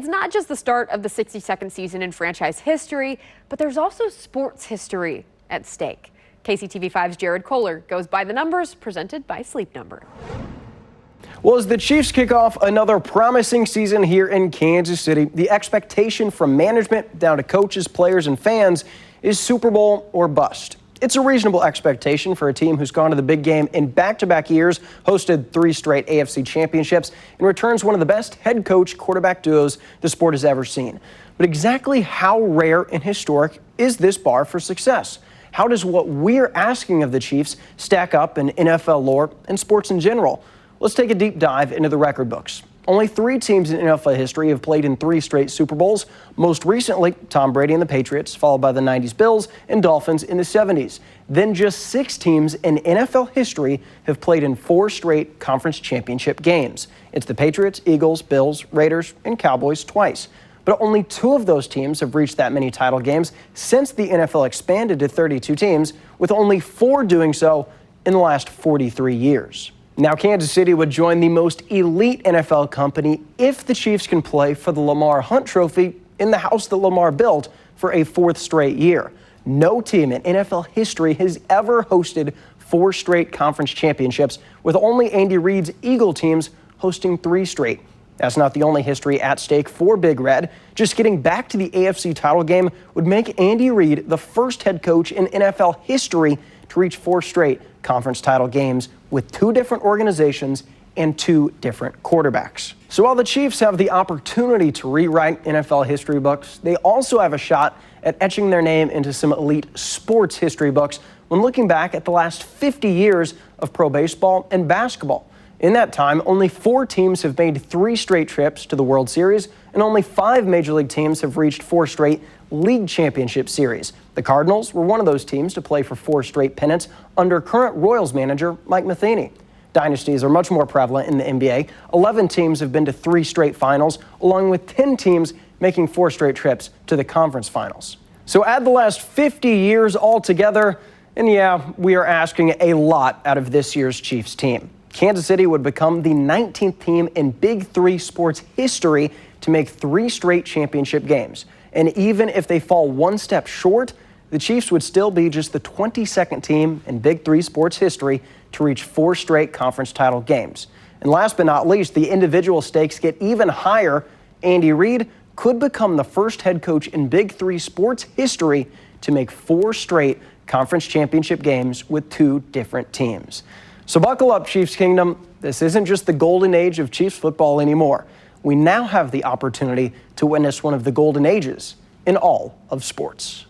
It's not just the start of the 62nd season in franchise history, but there's also sports history at stake. KCTV5's Koller goes by the numbers, presented by Sleep Number. Well, as the Chiefs kick off another promising season here in Kansas City, the expectation from management down to coaches, players, and fans is Super Bowl or bust. It's a reasonable expectation for a team who's gone to the big game in back-to-back years, hosted 3 straight AFC championships, and returns one of the best head coach quarterback duos the sport has ever seen. But exactly how rare and historic is this bar for success? How does what we're asking of the Chiefs stack up in NFL lore and sports in general? Let's take a deep dive into the record books. Only 3 teams in NFL history have played in 3 straight Super Bowls. Most recently, Tom Brady and the Patriots, followed by the 90s Bills and Dolphins in the 70s. Then just 6 teams in NFL history have played in 4 straight conference championship games. It's the Patriots, Eagles, Bills, Raiders, and Cowboys twice. But only 2 of those teams have reached that many title games since the NFL expanded to 32 teams, with only 4 doing so in the last 43 years. Now, Kansas City would join the most elite NFL company if the Chiefs can play for the Lamar Hunt Trophy in the house that Lamar built for a 4th straight year. No team in NFL history has ever hosted 4 straight conference championships, with only Andy Reid's Eagle teams hosting 3 straight. That's not the only history at stake for Big Red. Just getting back to the AFC title game would make Andy Reid the first head coach in NFL history to reach 4 straight conference title games with 2 different organizations and 2 different quarterbacks. So while the Chiefs have the opportunity to rewrite NFL history books, they also have a shot at etching their name into some elite sports history books when looking back at the last 50 years of pro baseball and basketball. In that time, only 4 teams have made 3 straight trips to the World Series, and only 5 Major League teams have reached 4 straight League Championship Series. The Cardinals were one of those teams to play for 4 straight pennants under current Royals manager Mike Matheny. Dynasties are much more prevalent in the NBA. 11 teams have been to 3 straight finals, along with 10 teams making 4 straight trips to the conference finals. So add the last 50 years all together, and yeah, we are asking a lot out of this year's Chiefs team. Kansas City would become the 19th team in Big 3 sports history to make 3 straight championship games. And even if they fall 1 step short, the Chiefs would still be just the 22nd team in Big 3 sports history to reach 4 straight conference title games. And last but not least, the individual stakes get even higher. Andy Reid could become the first head coach in Big 3 sports history to make 4 straight conference championship games with 2 different teams. So buckle up, Chiefs Kingdom. This isn't just the golden age of Chiefs football anymore. We now have the opportunity to witness one of the golden ages in all of sports.